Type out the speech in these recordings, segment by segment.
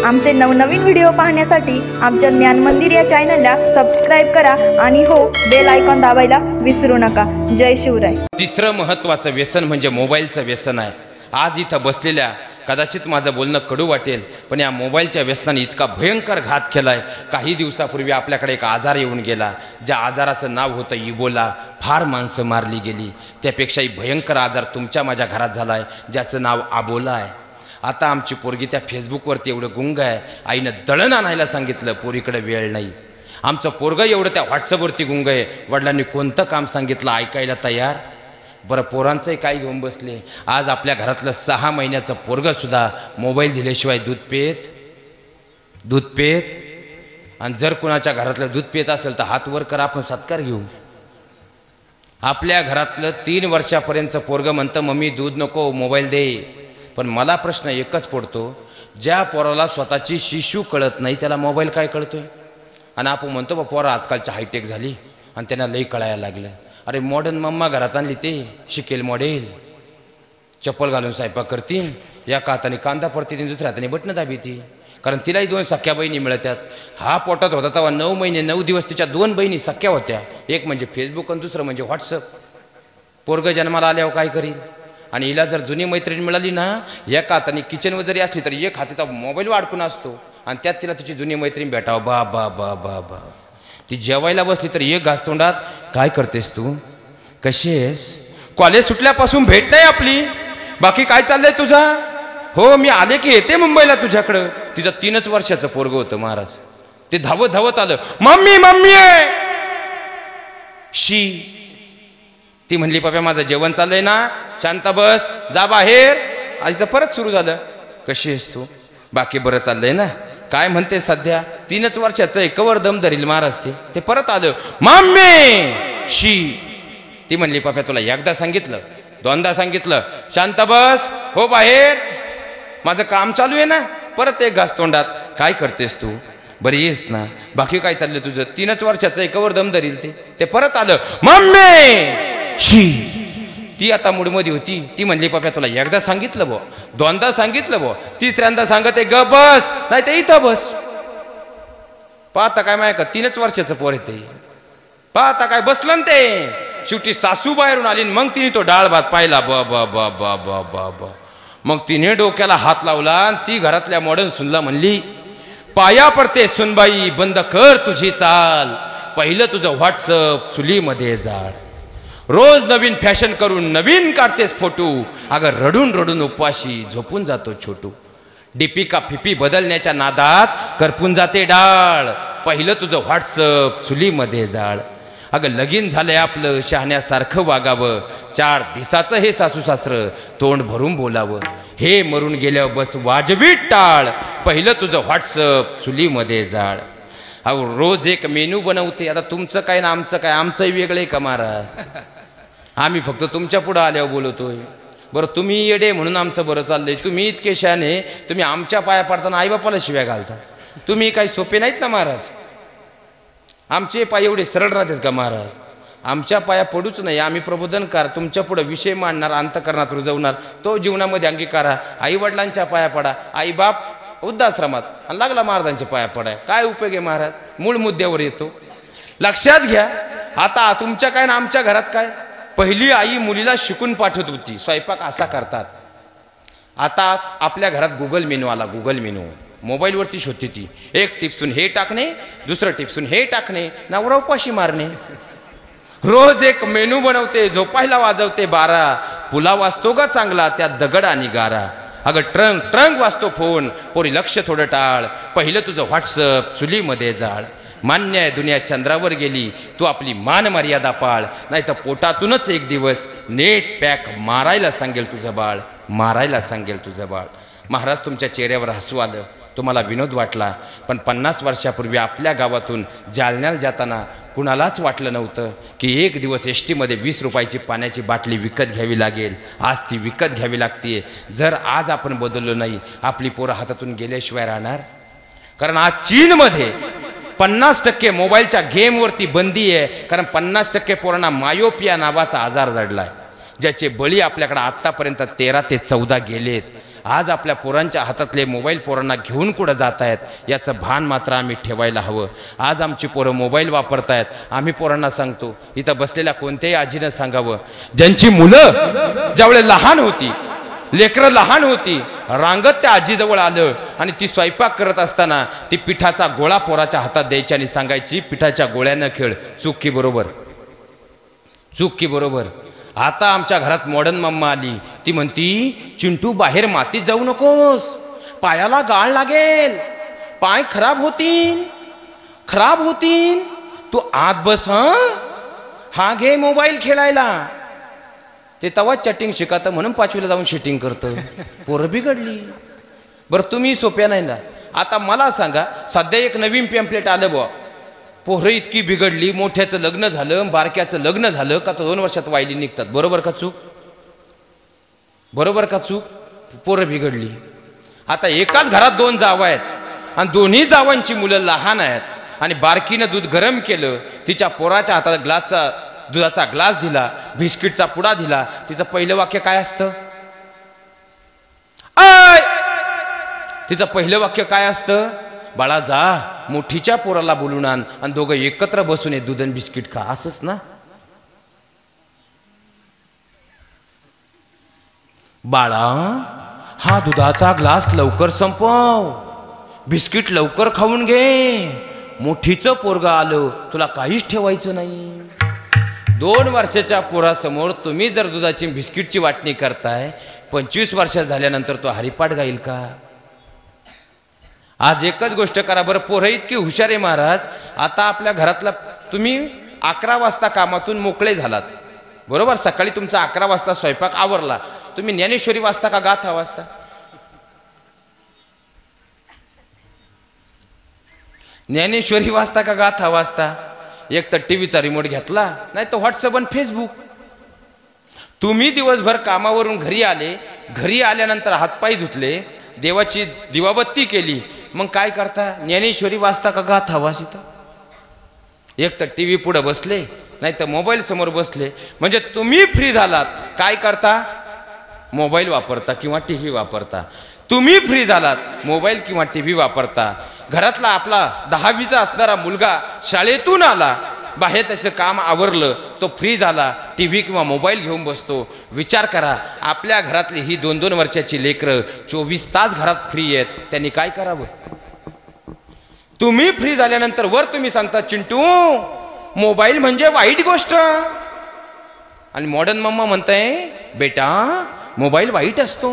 आमचे नवनवीन व्हिडिओ पाहण्यासाठी आमच्या ज्ञान मंदिर या चॅनलला सबस्क्राइब करा आणि हो बेल आयकॉन दाबायला विसरू नका। जय शिवराय। तिसरं महत्त्वाचं व्यसन म्हणजे मोबाईलचं व्यसन आहे। आज इथं बसलेल्या कदाचित माझं बोलणं कडू वाटेल, पण या मोबाईलच्या व्यसनाने इतका भयंकर घात केलाय। काही दिवसापूर्वी आपल्याकडे एक आजार येऊन गेला, ज्या आजाराचं नाव होतं इबोला। फार माणसं मारली गेली, त्यापेक्षाही भयंकर आजार तुमच्या माझ्या घरात झालाय, ज्याचं नाव अबोला आहे। आता आमची पोरगी त्या फेसबुकवरती एवढं गुंग आहे, आईनं दळण आणायला सांगितलं, पोरीकडे वेळ नाही। आमचं पोरगं एवढं त्या व्हॉट्सअपवरती गुंग आहे, वडिलांनी कोणतं काम सांगितलं ऐकायला तयार। बरं, पोरांचंही काय घेऊन बसले। आज आपल्या घरातलं 6 महिन्याचं पोरगंसुद्धा मोबाईल दिल्याशिवाय दूध पेत। आणि जर कुणाच्या घरातलं दूध पेत असेल तर हात वर करा, आपण सत्कार घेऊ। आपल्या घरातलं 3 वर्षापर्यंतचं पोरगं म्हणतं मम्मी दूध नको मोबाईल दे। पण मला प्रश्न एकच पडतो, ज्या पोराला स्वतःची शिशू कळत नाही त्याला मोबाईल काय कळतोय? आणि आपण म्हणतो बा पोरं आजकालची हायटेक झाली आणि त्यांना लई कळायला लागलं। अरे मॉडर्न मम्मा घरात आणली, ते शिकेल मॉडेल, चप्पल घालून स्वयंपाक करतील, एका हाताने कांदा पडतील, दुसऱ्या हाताने बटणं दाबीती, कारण तिलाही 2 सख्या बहिणी मिळतात। हा पोटात होता तेव्हा 9 महिने 9 दिवस तिच्या 2 बहिणी सख्या होत्या, एक म्हणजे फेसबुक आणि दुसरं म्हणजे व्हॉट्सअप। पोरगं जन्माला आल्यावर काय करील? आणि हिला जर जुनी मैत्रीण मिळाली ना, एका हाताने किचनवर जरी असली तरी एक हाताचा मोबाईल वाढकून असतो, आणि त्यात तिला तिची जुनी मैत्रीण भेटावं। बा बा बा बा बा ती जेवायला बसली तर एक घास तोंडात, काय करतेस तू, कशी आहेस, कॉलेज सुटल्यापासून भेट नाही आपली, बाकी काय चाललंय तुझा? हो मी आले की येते मुंबईला तुझ्याकडं। तिचं 3च वर्षाचं पोरगं होतं महाराज, ते धावत धावत आलं, मम्मी मम्मी आहे शी। ती म्हणली पप्पा माझं जेवण चाललंय ना, शांत बस, जा बाहेर। आईचं परत सुरू झालं, कशी आहेस तू, बाकी बरं चाललंय ना, काय म्हणते सध्या? 3च वर्षाचं आहे, कवर दम धरील महाराज ते परत आलं, मम्मी शी। ती म्हणली पप्पा तुला एकदा सांगितलं, 2दा सांगितलं, शांत बस, हो बाहेर, माझं काम चालू आहे ना। परत एक घास तोंडात, काय करतेस तू, बरी येस ना, बाकी काय चाललं तुझं? 3च वर्षाचं आहे, कवर दम धरील ते परत आलं, मम्मी शी। ती आता मूडमध्ये होती, ती म्हणली पप्पा तुला एकदा सांगितलं बो, 2दा सांगितलं बो, 3ऱ्यांदा सांगते ग बस, नाही ते इथं बस। पाहता काय माय का 3च वर्षाचं पोर येते, पाहता काय बसलं ते। शेवटी सासू बाहेरून आली, मग तिने तो डाळ भात पाहिला, बा बा बा बा बा बा बा। मग तिने डोक्याला हात लावला आणि ती घरातल्या मॉडर्न सुनला म्हणली, पाया पडते सुनबाई, बंद कर तुझी चाल, पहिलं तुझं व्हॉट्सअप चुलीमध्ये जाळ, रोज नवीन फॅशन करून नवीन काढतेस फोटो, अगं रडून रडून उपाशी झोपून जातो छोटू, दीपिका फिपी बदलण्याच्या नादात करपून जाते डाळ, पहिलं तुझं व्हॉट्सअप चुलीमध्ये जाळ, अगं लगीन झालंय आपलं शहाण्यासारखं वागावं, 4 दिवसाचं हे सासू सासरं तोंड भरून बोलावं, हे मरून गेल्यावर बस वाजवी टाळ, पहिलं तुझं व्हॉट्सअप चुलीमध्ये जाळ। अहो रोज एक मेनू बनवते, आता तुमचं काय ना आमचं काय, आमचंही वेगळं आहे का महाराज? आम्ही फक्त तुमच्या पुढं आल्यावर बोलतोय। बरं तुम्ही येडे म्हणून आमचं बरं चाललंय, तुम्ही इतके शहाणे, तुम्ही आमच्या पाया पडताना आईबापाला शिव्या घालता, तुम्ही काही सोपे नाहीत ना महाराज। आमचे पाय एवढे सरळ राहतात का महाराज? आमच्या पाया पडूच नाही, आम्ही प्रबोधनकार, तुमच्या पुढे विषय मांडणार, अंतकरणात रुजवणार, तो जीवनामध्ये अंगीकारा। आई वडिलांच्या पाया पडा, आई बाप वृद्धाश्रमात, आणि लागला महाराजांच्या पाया पडाय, काय उपयोग आहे महाराज? मूळ मुद्द्यावर येतो, लक्षात घ्या। आता तुमच्या काय ना आमच्या घरात काय, पहिली आई मुलीला शिकून पाठवत होती स्वयंपाक असा करतात, आता आपल्या घरात गुगल मेनू आला, गुगल मेनू मोबाईलवरती शोधते ती, एक टिप्सून हे टाकणे, दुसरं टिप्सून हे टाकणे, नवरा उपाशी मारणे, रोज एक मेनू बनवते, झोपायला वाजवते 12, पुलाव वाजतो का चांगला त्यात दगड आणि गारा, अगं ट्रंक ट्रंक वाजतो फोन, पोरी लक्ष थोडं टाळ, पहिलं तुझं व्हॉट्सअप चुलीमध्ये जाळ, मान्य आहे दुनिया चंद्रावर गेली, तू आपली मान मर्यादा पाळ, नाही तर पोटातूनच एक दिवस नेट पॅक मारायला सांगेल तुझं बाळ, मारायला सांगेल तुझं बाळ। महाराज तुमच्या चेहऱ्यावर हसू आलं, तुम्हाला विनोद वाटला, पण 50 वर्षापूर्वी आपल्या गावातून जालन्याला जाताना कुणालाच वाटलं नव्हतं की एक दिवस एस टीमध्ये 20 रुपयाची पाण्याची बाटली विकत घ्यावी लागेल, आज ती विकत घ्यावी लागते। जर आज आपण बदललो नाही, आपली पोरं हातातून गेल्याशिवाय राहणार, कारण आज चीनमध्ये 50% मोबाईलच्या गेमवरती बंदी आहे, कारण 50% पोरांना मायोपिया नावाचा आजार जडलाय, ज्याचे बळी आपल्याकडे आत्तापर्यंत 13 ते 14 गेलेत। आज आपल्या पोरांच्या हातातले मोबाईल पोरांना घेऊन कुठं जात आहेत याचं भान मात्र आम्ही ठेवायला हवं. आज आमची पोरं मोबाईल वापरत आहेत, आम्ही पोरांना सांगतो, इथं बसलेल्या कोणत्याही आजीनं सांगावं, ज्यांची मुलं ज्यावेळेला लहान होती, लेकरं लहान होती, रांगत त्या आजीजवळ आलं आणि ती स्वयंपाक करत असताना ती पिठाचा गोळा पोराच्या हातात द्यायची आणि सांगायची, पिठाच्या गोळ्यानं खेळ. चूक की बरोबर? चूक की बरोबर? आता आमच्या घरात मॉडर्न मम्मा आली, ती म्हणती, चिंटू बाहेर मातीत जाऊ नकोस, पायाला गाळ लागेल, पाय खराब होतील, खराब होतील, तू आत बस, हा घे मोबाईल खेळायला. ते तवा चॅटिंग शिकात म्हणून 5वीला जाऊन शिटिंग करतं. पोरं बिघडली. बरं तुम्ही सोप्या नाही ना. आता मला सांगा, सध्या एक नवीन पॅम्पलेट आलं बुवा, पोरं इतकी बिघडली, मोठ्याचं लग्न झालं, बारक्याचं लग्न झालं का 2 वर्षात वायली निघतात. बरोबर का चूक? बरोबर का चूक? पोरं बिघडली. आता एकाच घरात 2 जावा आहेत आणि दोन्ही जावांची मुलं लहान आहेत आणि बारकीनं दूध गरम केलं, तिच्या पोराच्या हातात दुधाचा ग्लास दिला, बिस्किटचा पुडा दिला, तिचं पहिलं वाक्य काय असतं? आय! तिचं पहिलं वाक्य काय असतं? बाळा जा मोठीच्या पोराला बोलून आण आणि दोघं एकत्र बसून ये, दूध आणि बिस्किट खा. असंच ना? बाळा हा दुधाचा ग्लास लवकर संपव, बिस्किट लवकर खाऊन घे, मोठीचं पोरगा आलं, तुला काहीच ठेवायचं नाही. 2 वर्षाच्या पोरासमोर तुम्ही जर दुधाची बिस्किटची वाटणी करताय, 25 वर्षात झाल्यानंतर तो हरिपाठ गाईल का? आज एकच गोष्ट करा बरं, पोरं इतकी हुशार आहे महाराज. आता आपल्या घरातला तुम्ही 11 वाजता कामातून मोकळे झालात, बरोबर? सकाळी तुमचा 11 वाजता स्वयंपाक आवरला, तुम्ही ज्ञानेश्वरी वाचता का गाथा वाचता? ज्ञानेश्वरी वाचता का गाथा वाचता? एक तर टीव्हीचा रिमोट घेतला, नाही तर व्हॉट्सअप आणि फेसबुक. तुम्ही दिवसभर कामावरून घरी आले, घरी आल्यानंतर हातपाय धुतले, देवाची दिवाबत्ती केली, मग काय करता? ज्ञानेश्वरी वाचता का गाथा वाचिता? एक तर टीव्ही पुढे बसले, नाही तर मोबाईल समोर बसले. म्हणजे तुम्ही फ्री झालात, काय करता? मोबाईल वापरता किंवा टीव्ही वापरता. तुम्ही फ्री झालात, मोबाईल किंवा टीव्ही वापरता. घरातला आपला 10वीचा असणारा मुलगा शाळेतून आला, बाहेर त्याचं काम आवरलं, तो फ्री झाला, टीव्ही किंवा मोबाईल घेऊन बसतो. विचार करा, आपल्या घरातली ही 2-2 वर्षाची लेकरं 24 तास घरात फ्री आहेत, त्यांनी काय करावं? तुम्ही फ्री झाल्यानंतर वर तुम्ही सांगता, चिंटू मोबाईल म्हणजे वाईट गोष्ट, आणि मॉडर्न मम्मा म्हणताय, बेटा मोबाईल वाईट असतो.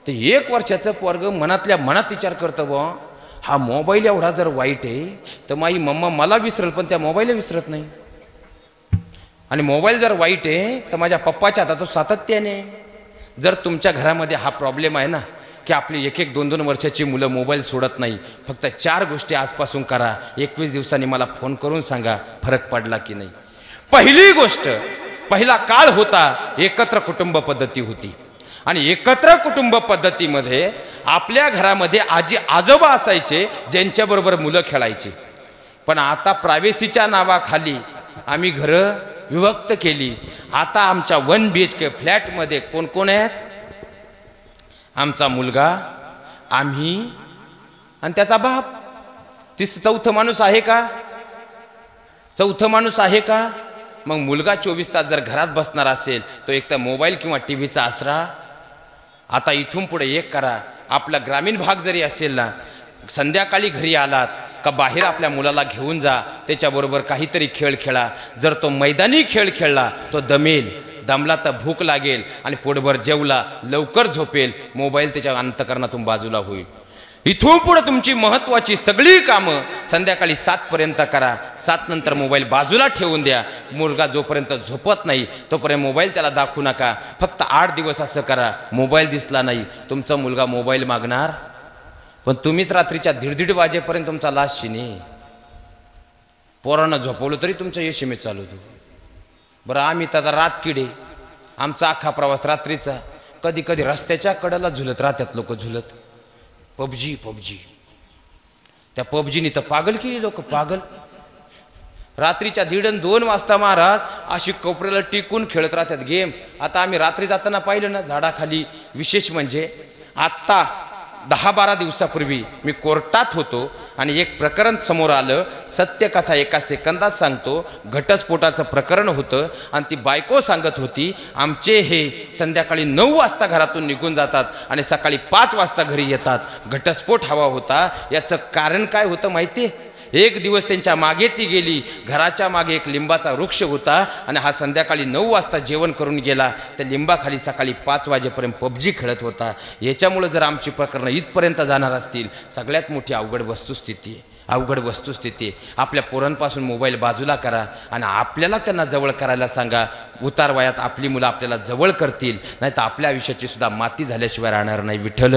ते 1 वर्षाचं पोरग मनातल्या मनात विचार करतं, बुवा हा मोबाईल एवढा जर वाईट आहे तर माझी मम्मा मला विसरेल, पण त्या मोबाईलला विसरत नाही. आणि मोबाईल जर वाईट आहे तर माझ्या पप्पाच्या हातात सातत्याने. जर तुमच्या घरामध्ये हा प्रॉब्लेम आहे ना, की आपली 1-1, 2-2 वर्षाची मुलं मोबाईल सोडत नाही, फक्त 4 गोष्टी आजपासून करा. 21 दिवसांनी मला फोन करून सांगा फरक पडला की नाही. पहिली गोष्ट, पहिला काळ होता एकत्र कुटुंब पद्धती होती, आणि एकत्र कुटुंब पद्धतीमध्ये आपल्या घरामध्ये आजी आजोबा असायचे, ज्यांच्याबरोबर मुलं खेळायची. पण आता प्रायव्हसीच्या नावाखाली आम्ही घरं विभक्त केली. आता आमच्या 1 BHK फ्लॅटमध्ये कोण कोण आहेत? आमचा मुलगा, आम्ही आणि त्याचा बाप. चौथं माणूस आहे का? चौथं माणूस आहे का? मग मुलगा 24 तास जर घरात बसणार असेल तो एक तर मोबाईल किंवा टीव्हीचा आसरा. आता इथून पुढे एक करा, आपला ग्रामीण भाग जरी असेल ना, संध्याकाळी घरी आलात का बाहेर आपल्या मुलाला घेऊन जा, त्याच्याबरोबर काहीतरी खेळ खेळा. जर तो मैदानी खेळ खेळला तो दमेल, दमला तर भूक लागेल आणि पोटभर जेवला लवकर झोपेल, मोबाईल त्याच्या अंतकरणातून बाजूला होईल. इथून पुढे तुमची महत्त्वाची सगळी कामं संध्याकाळी 7 पर्यंत करा. 7 नंतर मोबाईल बाजूला ठेवून द्या. मुलगा जोपर्यंत झोपत नाही तोपर्यंत मोबाईल त्याला दाखवू नका. फक्त 8 दिवस असं करा, मोबाईल दिसला नाही तुमचा मुलगा मोबाईल मागणार, पण तुम्हीच रात्रीच्या 1:30 वाजेपर्यंत तुमचा लाश शिने. पोरांना झोपवलं तरी तुमचं यशमेच चालू होतो. बरं आम्ही त्याचा रात किडे, आमचा अख्खा प्रवास रात्रीचा. कधी कधी रस्त्याच्या कडेला झुलत राहतात लोक, झुलत पबजी. त्या पबजीने तर पागल केली लोक, पागल. रात्रीच्या 1:30-2 वाजता महाराज अशी कोपऱ्याला टिकून खेळत राहतात गेम. आता आम्ही रात्री जाताना पाहिलं ना झाडाखाली, विशेष म्हणजे आत्ता 10-12 दिवसापूर्वी मी कोर्टात होतो आणि एक प्रकरण समोर आलं. सत्यकथा एका सेकंदात सांगतो. घटस्फोटाचं प्रकरण होतं आणि ती बायको सांगत होती, आमचे हे संध्याकाळी 9 वाजता घरातून निघून जातात आणि सकाळी 5 वाजता घरी येतात. घटस्फोट हवा होता. याचं कारण काय होतं माहिती आहे? एक दिवस त्यांच्या मागे ती गेली. घराच्या मागे एक लिंबाचा वृक्ष होता आणि हा संध्याकाळी 9 वाजता जेवण करून गेला. त्या लिंबाखाली सकाळी 5 वाजेपर्यंत पबजी खेळत होता. याच्यामुळे जर आमची प्रकरणं इथपर्यंत जाणार असतील, सगळ्यात मोठी अवघड वस्तुस्थिती आपल्या पोरांपासून मोबाईल बाजूला करा आणि आपल्याला त्यांना जवळ करायला सांगा. उतार वयात आपली मुलं आपल्याला जवळ करतील, नाही तर आपल्या आयुष्याची सुद्धा माती झाल्याशिवाय राहणार नाही. विठ्ठल